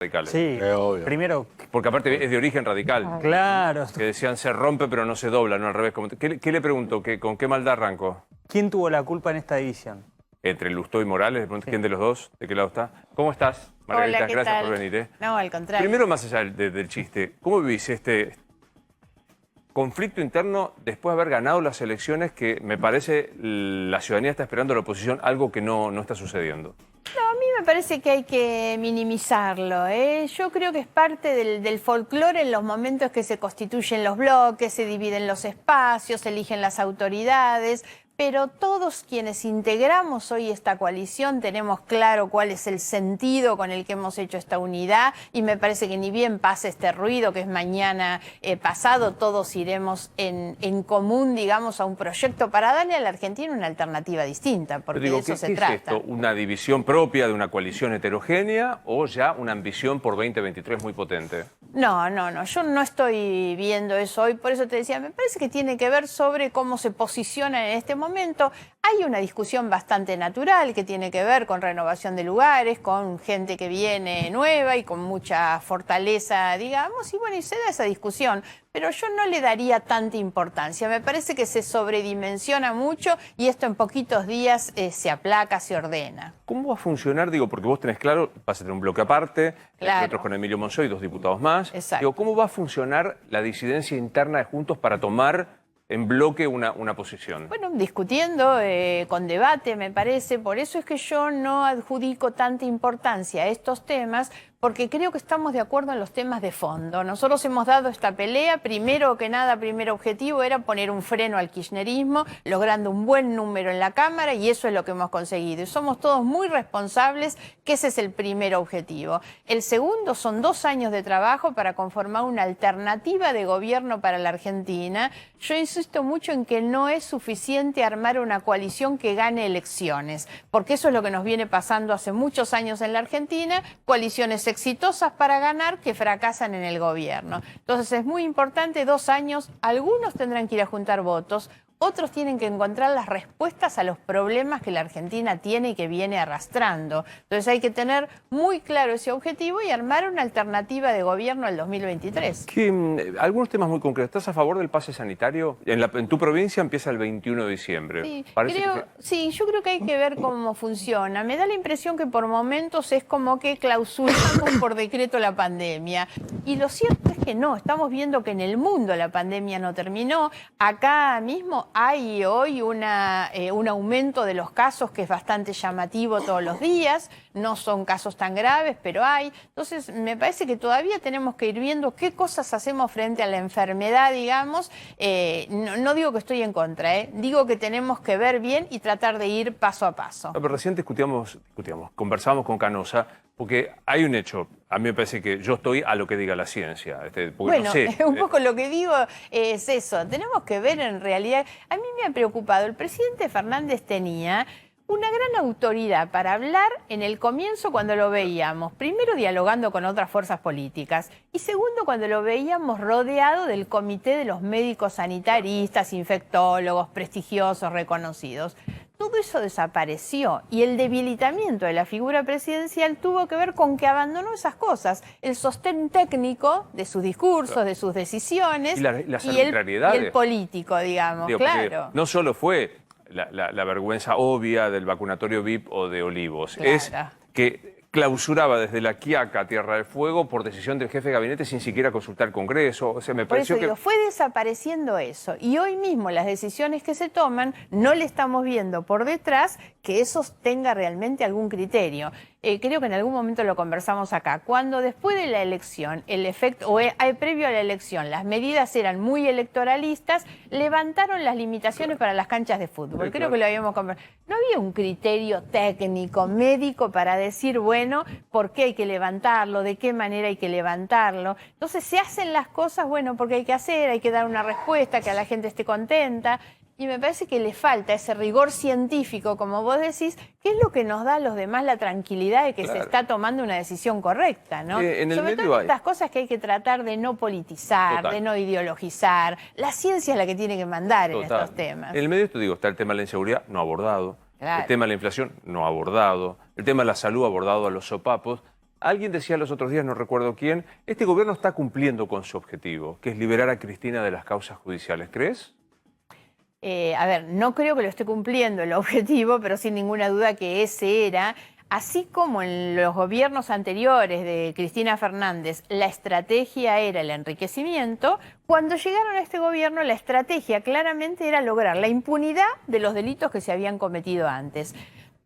radicales. Sí, obvio. primero, Porque aparte es de origen radical. claro. Que decían se rompe pero no se dobla, no al revés. ¿Qué le pregunto? ¿Con qué maldad arrancó? ¿Quién tuvo la culpa en esta división? Entre Lustó y Morales, le pregunto quién de los dos, de qué lado está. ¿Cómo estás, Margarita? Hola, ¿qué Gracias tal? por venir. No, al contrario. Primero, más allá del chiste, ¿cómo vivís este conflicto interno después de haber ganado las elecciones que me parece la ciudadanía está esperando a la oposición, algo que no está sucediendo? No, a mí me parece que hay que minimizarlo, ¿eh? Yo creo que es parte del folclore en los momentos que se constituyen los bloques, se dividen los espacios, se eligen las autoridades. Pero todos quienes integramos hoy esta coalición tenemos claro cuál es el sentido con el que hemos hecho esta unidad y me parece que ni bien pase este ruido, que es mañana pasado, todos iremos en común, digamos, a un proyecto para darle a la Argentina una alternativa distinta, porque de eso se trata. ¿Qué es esto? ¿Una división propia de una coalición heterogénea o ya una ambición por 2023 muy potente? No, yo no estoy viendo eso hoy, por eso te decía, me parece que tiene que ver sobre cómo se posicionan en este momento. Hay una discusión bastante natural que tiene que ver con renovación de lugares, con gente que viene nueva y con mucha fortaleza, digamos, y bueno, y se da esa discusión. Pero yo no le daría tanta importancia. Me parece que se sobredimensiona mucho y esto en poquitos días se aplaca, se ordena. ¿Cómo va a funcionar? Digo, porque vos tenés claro, vas a tener un bloque aparte, Claro. nosotros con Emilio Monzó y 2 diputados más. Exacto. Digo, ¿cómo va a funcionar la disidencia interna de Juntos para tomar en bloque una posición? Bueno, discutiendo, con debate, me parece. Por eso es que yo no adjudico tanta importancia a estos temas, porque creo que estamos de acuerdo en los temas de fondo. Nosotros hemos dado esta pelea, primero que nada, primer objetivo era poner un freno al kirchnerismo, logrando un buen número en la Cámara, y eso es lo que hemos conseguido. Y somos todos muy responsables, que ese es el primer objetivo. El segundo son 2 años de trabajo para conformar una alternativa de gobierno para la Argentina. Yo insisto mucho en que no es suficiente armar una coalición que gane elecciones, porque eso es lo que nos viene pasando hace muchos años en la Argentina, coaliciones exitosas para ganar que fracasan en el gobierno. Entonces es muy importante, 2 años, algunos tendrán que ir a juntar votos, otros tienen que encontrar las respuestas a los problemas que la Argentina tiene y que viene arrastrando. Entonces hay que tener muy claro ese objetivo y armar una alternativa de gobierno al 2023. Algunos temas muy concretos. ¿Estás a favor del pase sanitario? En tu provincia empieza el 21 de diciembre. Sí, Parece sí, yo creo que hay que ver cómo funciona. Me da la impresión que por momentos es como que clausuramos por decreto la pandemia. Y lo cierto es que no, estamos viendo que en el mundo la pandemia no terminó. Acá mismo hay hoy un aumento de los casos que es bastante llamativo todos los días. No son casos tan graves, pero hay. Entonces, me parece que todavía tenemos que ir viendo qué cosas hacemos frente a la enfermedad, digamos. No digo que estoy en contra, digo que tenemos que ver bien y tratar de ir paso a paso. Pero recién conversábamos con Canosa, porque hay un hecho. A mí me parece que yo estoy a lo que diga la ciencia. Porque Bueno, no sé, un poco lo que digo es eso. Tenemos que ver en realidad. A mí me ha preocupado. El presidente Fernández tenía una gran autoridad para hablar en el comienzo cuando lo veíamos. Primero dialogando con otras fuerzas políticas y segundo cuando lo veíamos rodeado del comité de los médicos sanitaristas, infectólogos, prestigiosos, reconocidos. Todo eso desapareció y el debilitamiento de la figura presidencial tuvo que ver con que abandonó esas cosas. El sostén técnico de sus discursos, de sus decisiones y las arbitrariedades. Y el político, digamos, digo, claro. No solo fue la vergüenza obvia del vacunatorio VIP o de Olivos, Claro. es que clausuraba desde La Quiaca a Tierra del Fuego por decisión del jefe de gabinete sin siquiera consultar al Congreso. O sea, me Por eso pareció que digo, fue desapareciendo eso. Y hoy mismo las decisiones que se toman, no le estamos viendo por detrás que eso tenga realmente algún criterio. Creo que en algún momento lo conversamos acá. Cuando después de la elección, el efecto, previo a la elección, las medidas eran muy electoralistas, levantaron las limitaciones para las canchas de fútbol. Sí, Creo claro. que lo habíamos conversado. No había un criterio técnico, médico, para decir, bueno, por qué hay que levantarlo, de qué manera hay que levantarlo. Entonces se hacen las cosas, bueno, porque hay que hacer, hay que dar una respuesta, que a la gente esté contenta. Y me parece que le falta ese rigor científico, como vos decís, que es lo que nos da a los demás la tranquilidad de que se está tomando una decisión correcta, ¿no? En el Sobre medio todo hay estas cosas que hay que tratar de no politizar, Total. de no ideologizar. La ciencia es la que tiene que mandar en estos temas. En el medio, está el tema de la inseguridad, no abordado. Claro. El tema de la inflación, no abordado. El tema de la salud, abordado a los sopapos. Alguien decía los otros días, no recuerdo quién, este gobierno está cumpliendo con su objetivo, que es liberar a Cristina de las causas judiciales. ¿Crees? A ver, no creo que lo esté cumpliendo el objetivo, pero sin ninguna duda que ese era, así como en los gobiernos anteriores de Cristina Fernández, la estrategia era el enriquecimiento. Cuando llegaron a este gobierno, la estrategia claramente era lograr la impunidad de los delitos que se habían cometido antes.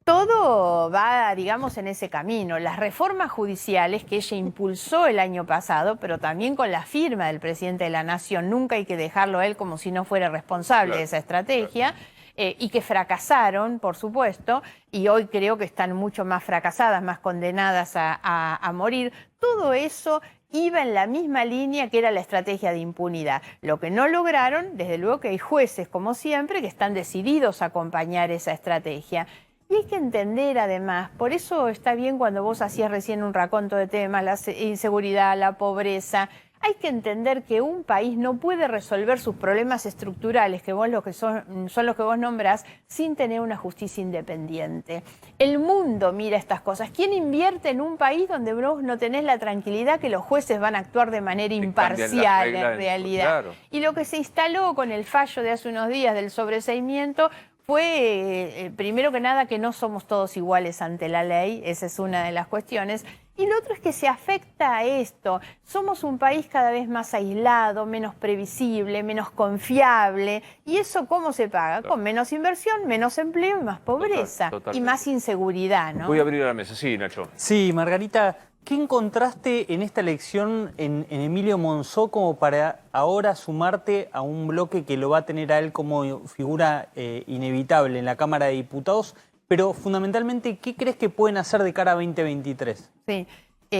Todo va, digamos, en ese camino. Las reformas judiciales que ella impulsó el año pasado, pero también con la firma del presidente de la Nación, nunca hay que dejarlo a él como si no fuera responsable de esa estrategia, y que fracasaron, por supuesto, y hoy creo que están mucho más fracasadas, más condenadas a morir. Todo eso iba en la misma línea que era la estrategia de impunidad. Lo que no lograron, desde luego que hay jueces, como siempre, que están decididos a acompañar esa estrategia. Y hay que entender además, por eso está bien cuando vos hacías recién un raconto de temas, la inseguridad, la pobreza. Hay que entender que un país no puede resolver sus problemas estructurales, que vos son los que vos nombrás, sin tener una justicia independiente. El mundo mira estas cosas. ¿Quién invierte en un país donde vos no tenés la tranquilidad que los jueces van a actuar de manera imparcial en realidad? Claro. Y lo que se instaló con el fallo de hace unos días del sobreseimiento fue, primero que nada, que no somos todos iguales ante la ley, esa es una de las cuestiones. Y lo otro es que se afecta a esto. Somos un país cada vez más aislado, menos previsible, menos confiable. ¿Y eso cómo se paga? Con menos inversión, menos empleo y más pobreza. Y más inseguridad, ¿no? Voy a abrir la mesa. Sí, Nacho. Sí, Margarita, ¿qué encontraste en esta elección en Emilio Monzó como para ahora sumarte a un bloque que lo va a tener a él como figura inevitable en la Cámara de Diputados? Pero fundamentalmente, ¿qué crees que pueden hacer de cara a 2023? Sí.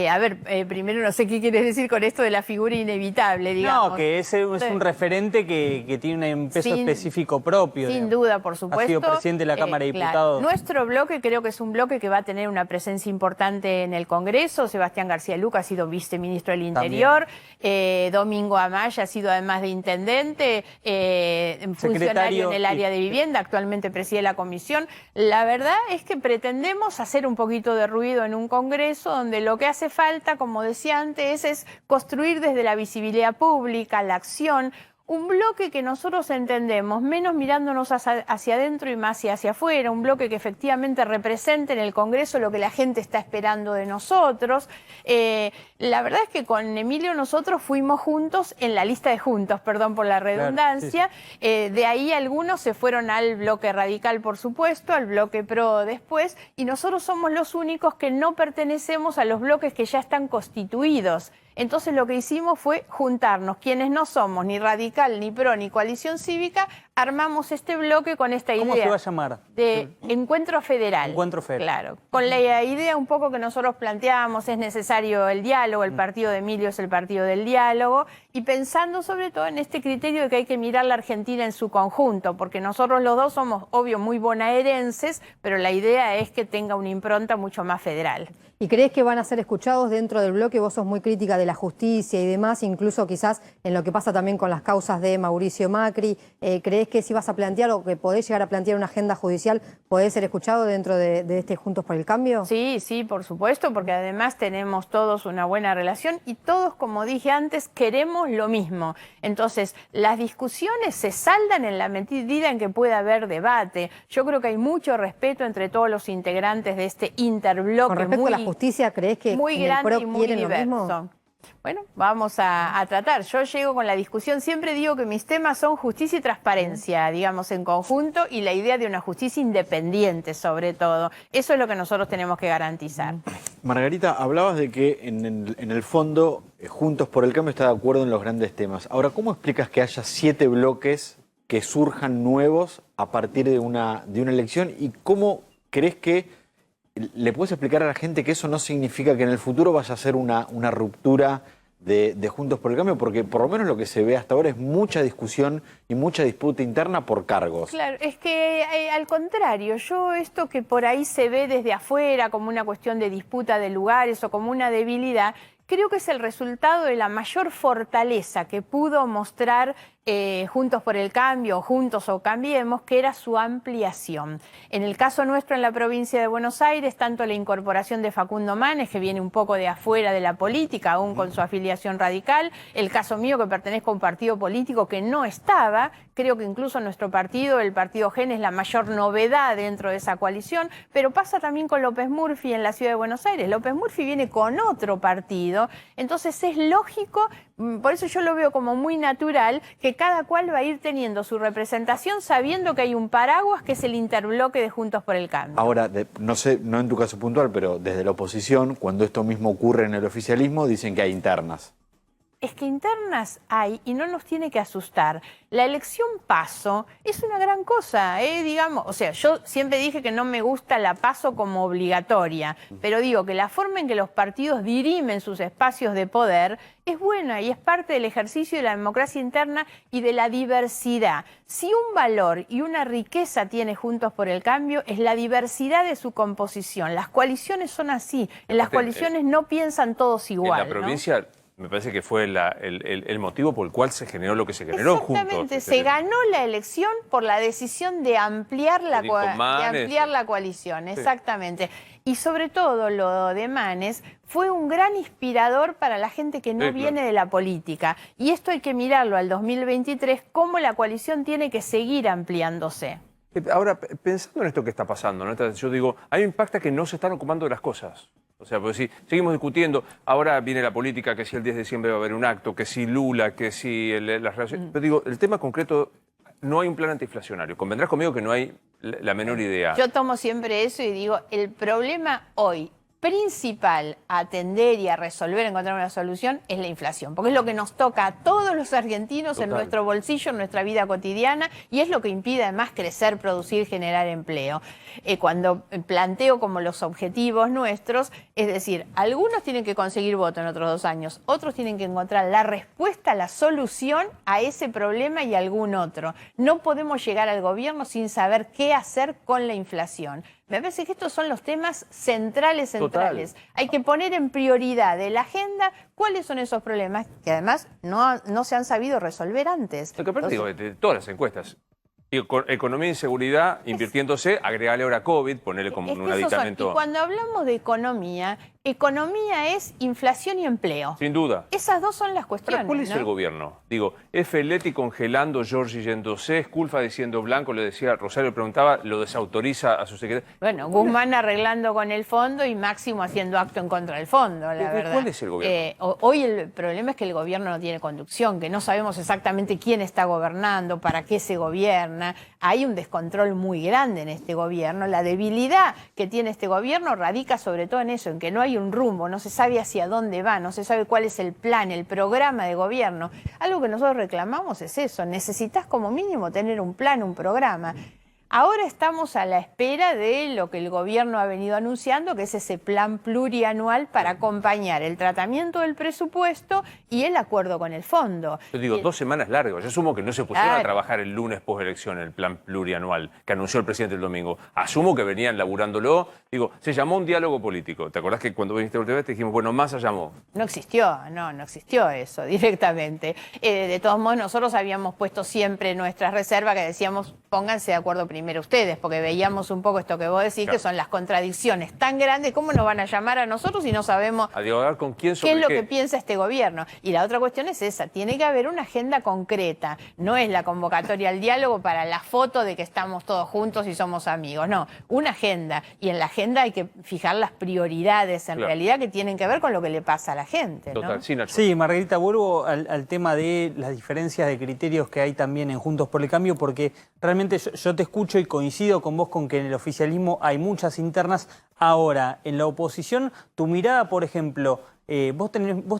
A ver, primero no sé qué quieres decir con esto de la figura inevitable, digamos. No, que ese es un referente que tiene un peso específico propio. Sin duda, por supuesto. Ha sido presidente de la Cámara de Diputados. Claro. Nuestro bloque creo que es un bloque que va a tener una presencia importante en el Congreso. Sebastián García Luca ha sido viceministro del Interior. Domingo Amaya ha sido, además de intendente, funcionario en el área de vivienda. Actualmente preside la comisión. La verdad es que pretendemos hacer un poquito de ruido en un Congreso donde lo que hace falta, como decía antes, es construir desde la visibilidad pública, la acción, un bloque que nosotros entendemos, menos mirándonos hacia adentro y más hacia afuera, un bloque que efectivamente represente en el Congreso lo que la gente está esperando de nosotros. La verdad es que con Emilio nosotros fuimos juntos en la lista de juntos, perdón por la redundancia. Claro, sí. De ahí algunos se fueron al bloque radical, por supuesto, al bloque PRO después, y nosotros somos los únicos que no pertenecemos a los bloques que ya están constituidos. Entonces lo que hicimos fue juntarnos, quienes no somos ni radical, ni PRO, ni coalición cívica, armamos este bloque con esta idea. ¿Cómo se va a llamar? De Encuentro Federal. Encuentro Federal. Claro. Con la idea un poco que nosotros planteábamos, es necesario el diálogo, el partido de Emilio es el partido del diálogo, y pensando sobre todo en este criterio de que hay que mirar la Argentina en su conjunto, porque nosotros los dos somos, obvio, muy bonaerenses, pero la idea es que tenga una impronta mucho más federal. ¿Y crees que van a ser escuchados dentro del bloque? Vos sos muy crítica de la justicia y demás, incluso quizás en lo que pasa también con las causas de Mauricio Macri. ¿Crees que si vas a plantear o que podés llegar a plantear una agenda judicial, podés ser escuchado dentro de este Juntos por el Cambio? Sí, sí, por supuesto, porque además tenemos todos una buena relación y todos, como dije antes, queremos lo mismo. Entonces, las discusiones se saldan en la medida en que pueda haber debate. Yo creo que hay mucho respeto entre todos los integrantes de este interbloque. Con respecto a la justicia, ¿crees que muy grande y muy diverso? Bueno, vamos a tratar. Yo llego con la discusión, siempre digo que mis temas son justicia y transparencia, digamos, en conjunto, y la idea de una justicia independiente, sobre todo. Eso es lo que nosotros tenemos que garantizar. Margarita, hablabas de que en el fondo Juntos por el Cambio está de acuerdo en los grandes temas. Ahora, ¿cómo explicas que haya 7 bloques que surjan nuevos a partir de una elección? ¿Y cómo crees que le puedes explicar a la gente que eso no significa que en el futuro vaya a ser una ruptura de Juntos por el Cambio? Porque por lo menos lo que se ve hasta ahora es mucha discusión y mucha disputa interna por cargos. Claro, es que al contrario, yo esto que por ahí se ve desde afuera como una cuestión de disputa de lugares o como una debilidad, creo que es el resultado de la mayor fortaleza que pudo mostrar Juntos por el Cambio, Juntos o Cambiemos, que era su ampliación. En el caso nuestro en la provincia de Buenos Aires, tanto la incorporación de Facundo Manes, que viene un poco de afuera de la política, aún con su afiliación radical, el caso mío, que pertenezco a un partido político que no estaba, creo que incluso nuestro partido, el Partido GEN, es la mayor novedad dentro de esa coalición, pero pasa también con López Murphy en la ciudad de Buenos Aires. López Murphy viene con otro partido, entonces es lógico, por eso yo lo veo como muy natural, que cada cual va a ir teniendo su representación sabiendo que hay un paraguas que es el interbloque de Juntos por el Cambio. Ahora, no sé, no en tu caso puntual, pero desde la oposición, cuando esto mismo ocurre en el oficialismo, dicen que hay internas. Es que internas hay y no nos tiene que asustar. La elección PASO es una gran cosa, digamos. O sea, yo siempre dije que no me gusta la PASO como obligatoria, pero digo que la forma en que los partidos dirimen sus espacios de poder es buena y es parte del ejercicio de la democracia interna y de la diversidad. Si un valor y una riqueza tiene Juntos por el Cambio es la diversidad de su composición. Las coaliciones son así. En las coaliciones no piensan todos igual. En la provincia... ¿no? Me parece que fue el motivo por el cual se generó lo que se generó juntos. Exactamente, se ganó la elección por la decisión de ampliar la coalición, exactamente. Y sobre todo lo de Manes fue un gran inspirador para la gente que no viene de la política. Y esto hay que mirarlo al 2023, cómo la coalición tiene que seguir ampliándose. Ahora, pensando en esto que está pasando, ¿no? Yo digo, a mí me impacta que no se están ocupando de las cosas. O sea, porque si seguimos discutiendo, ahora viene la política, que si el 10 de diciembre va a haber un acto, que si Lula, que si las relaciones... Pero digo, el tema concreto, no hay un plan antiinflacionario. Convendrás conmigo que no hay la menor idea. Yo tomo siempre eso y digo, el problema hoy principal a atender y a resolver, encontrar una solución, es la inflación, porque es lo que nos toca a todos los argentinos en nuestro bolsillo, en nuestra vida cotidiana, y es lo que impide además crecer, producir, generar empleo. Cuando planteo como los objetivos nuestros, es decir, algunos tienen que conseguir voto en otros 2 años, otros tienen que encontrar la respuesta, la solución a ese problema y algún otro. No podemos llegar al gobierno sin saber qué hacer con la inflación. Me parece que estos son los temas centrales. Total. Hay que poner en prioridad de la agenda cuáles son esos problemas que además no se han sabido resolver antes. Lo que aparte digo, de todas las encuestas, economía y seguridad invirtiéndose, agregale ahora COVID, ponerle como un aditamento. Y cuando hablamos de economía es inflación y empleo. Sin duda. Esas dos son las cuestiones. ¿Cuál es el gobierno? Digo, Feletti congelando, Giorgi yéndose, Sculfa diciendo blanco, le decía, Rosario preguntaba, lo desautoriza a su secretario. Bueno, Guzmán arreglando con el fondo y Máximo haciendo acto en contra del fondo, la verdad. ¿Cuál es el gobierno? Hoy el problema es que el gobierno no tiene conducción, que no sabemos exactamente quién está gobernando, para qué se gobierna. Hay un descontrol muy grande en este gobierno. La debilidad que tiene este gobierno radica sobre todo en eso, en que no hay un rumbo, no se sabe hacia dónde va, no se sabe cuál es el plan, el programa de gobierno. Algo que nosotros reclamamos es eso, necesitas como mínimo tener un plan, un programa. Ahora estamos a la espera de lo que el gobierno ha venido anunciando, que es ese plan plurianual para acompañar el tratamiento del presupuesto y el acuerdo con el fondo. Yo digo, 2 semanas largas. Yo asumo que no se pusieron a trabajar el lunes post-elección el plan plurianual que anunció el presidente el domingo. Asumo que venían laburándolo. Digo, se llamó un diálogo político. ¿Te acordás que cuando viniste la última vez te dijimos, bueno, Massa llamó? No existió eso directamente. De todos modos, nosotros habíamos puesto siempre nuestras reservas que decíamos, pónganse de acuerdo primero ustedes, porque veíamos un poco esto que vos decís, que son las contradicciones tan grandes. ¿Cómo nos van a llamar a nosotros si no sabemos a dialogar con quién sobre qué es lo que piensa este gobierno? Y la otra cuestión es esa, tiene que haber una agenda concreta. No es la convocatoria al diálogo para la foto de que estamos todos juntos y somos amigos. No, una agenda. Y en la agenda hay que fijar las prioridades en realidad que tienen que ver con lo que le pasa a la gente, ¿no? Total, sí, Nacho. Sí, Margarita, vuelvo al tema de las diferencias de criterios que hay también en Juntos por el Cambio, porque realmente yo te escucho y coincido con vos con que en el oficialismo hay muchas internas. Ahora, en la oposición, tu mirada, por ejemplo, vos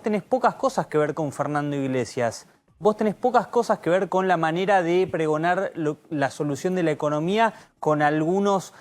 tenés pocas cosas que ver con Fernando Iglesias. Vos tenés pocas cosas que ver con la manera de pregonar la solución de la economía con algunos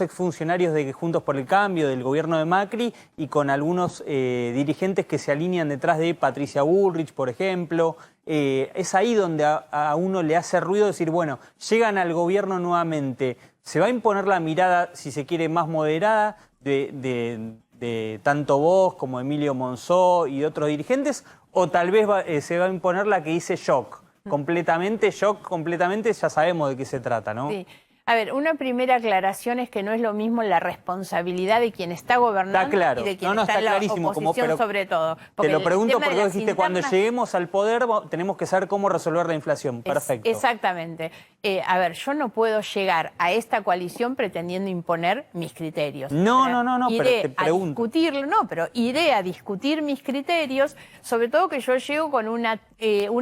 exfuncionarios de Juntos por el Cambio, del gobierno de Macri, y con algunos dirigentes que se alinean detrás de Patricia Bullrich, por ejemplo. Es ahí donde a uno le hace ruido decir, bueno, llegan al gobierno nuevamente, ¿se va a imponer la mirada, si se quiere, más moderada de de tanto vos como Emilio Monzó y otros dirigentes, o tal vez se va a imponer la que dice shock completamente, ya sabemos de qué se trata, ¿no? Sí. A ver, una primera aclaración es que no es lo mismo la responsabilidad de quien está gobernando Está claro. y de quien No, está está en la clarísimo, oposición pero sobre todo. Te lo el pregunto tema de porque vos las dijiste, cuando internas- lleguemos al poder tenemos que saber cómo resolver la inflación. Perfecto. Exactamente. A ver, yo no puedo llegar a esta coalición pretendiendo imponer mis criterios. No, pero Iré te pregunto. a discutirlo, no, pero iré a discutir mis criterios, sobre todo que yo llego con una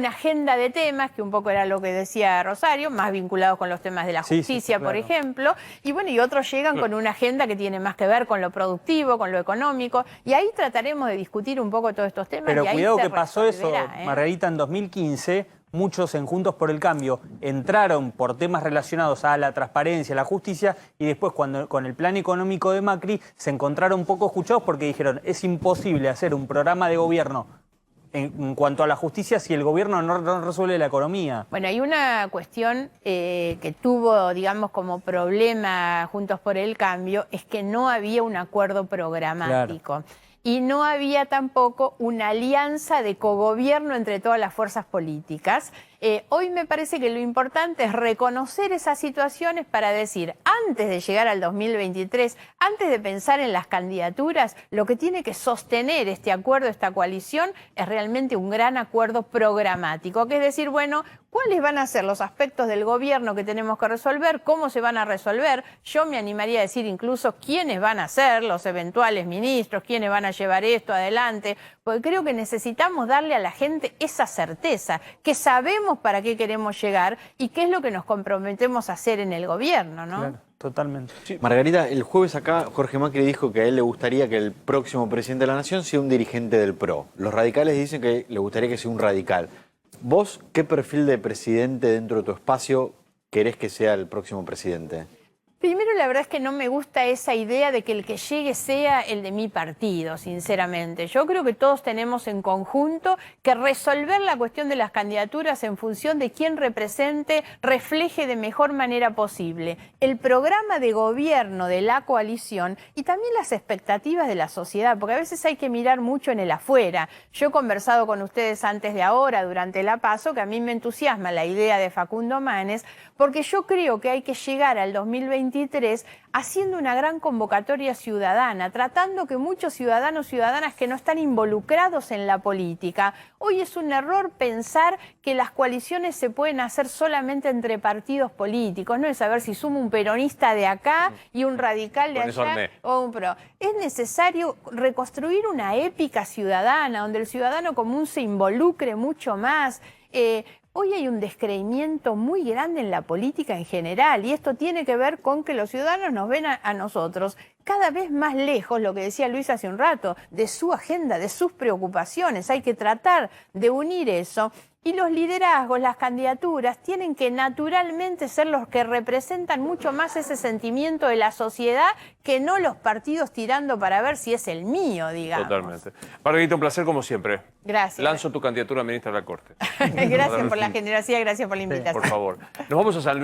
agenda de temas, que un poco era lo que decía Rosario, más vinculados con los temas de la Sí, sí, justicia, está por claro. ejemplo, y bueno, y otros llegan con una agenda que tiene más que ver con lo productivo, con lo económico, y ahí trataremos de discutir un poco todos estos temas. Pero y ahí cuidado se que pasó eso, resolverá, ¿eh? Margarita, en 2015, muchos en Juntos por el Cambio entraron por temas relacionados a la transparencia, a la justicia, y después cuando con el plan económico de Macri se encontraron poco escuchados porque dijeron, es imposible hacer un programa de gobierno en cuanto a la justicia si el gobierno no resuelve la economía. Bueno, hay una cuestión que tuvo, digamos, como problema Juntos por el Cambio, es que no había un acuerdo programático. Y no había tampoco una alianza de cogobierno entre todas las fuerzas políticas. Hoy me parece que lo importante es reconocer esas situaciones para decir, antes de llegar al 2023, antes de pensar en las candidaturas, lo que tiene que sostener este acuerdo, esta coalición, es realmente un gran acuerdo programático, que es decir, bueno, ¿cuáles van a ser los aspectos del gobierno que tenemos que resolver? ¿Cómo se van a resolver? Yo me animaría a decir incluso quiénes van a ser los eventuales ministros, quiénes van a llevar esto adelante, porque creo que necesitamos darle a la gente esa certeza, que sabemos para qué queremos llegar y qué es lo que nos comprometemos a hacer en el gobierno, ¿no? Claro, totalmente. Margarita, el jueves acá Jorge Macri dijo que a él le gustaría que el próximo presidente de la Nación sea un dirigente del PRO. Los radicales dicen que le gustaría que sea un radical. ¿Vos qué perfil de presidente dentro de tu espacio querés que sea el próximo presidente? Primero, la verdad es que no me gusta esa idea de que el que llegue sea el de mi partido, sinceramente. Yo creo que todos tenemos en conjunto que resolver la cuestión de las candidaturas en función de quién represente, refleje de mejor manera posible el programa de gobierno de la coalición y también las expectativas de la sociedad, porque a veces hay que mirar mucho en el afuera. Yo he conversado con ustedes antes de ahora, durante la PASO, que a mí me entusiasma la idea de Facundo Manes, porque yo creo que hay que llegar al 2023 haciendo una gran convocatoria ciudadana, tratando que muchos ciudadanos y ciudadanas que no están involucrados en la política. Hoy es un error pensar que las coaliciones se pueden hacer solamente entre partidos políticos, no es saber si sumo un peronista de acá y un radical de Con eso allá armé. o un pro. Es necesario reconstruir una épica ciudadana, donde el ciudadano común se involucre mucho más. Hoy hay un descreimiento muy grande en la política en general y esto tiene que ver con que los ciudadanos nos ven a nosotros cada vez más lejos, lo que decía Luis hace un rato, de su agenda, de sus preocupaciones. Hay que tratar de unir eso. Y los liderazgos, las candidaturas, tienen que naturalmente ser los que representan mucho más ese sentimiento de la sociedad que no los partidos tirando para ver si es el mío, digamos. Totalmente. Margarita, un placer como siempre. Gracias. Lanzo tu candidatura a ministra de la Corte. Gracias por la generosidad, gracias por la invitación. Por favor. Nos vamos a San Luis.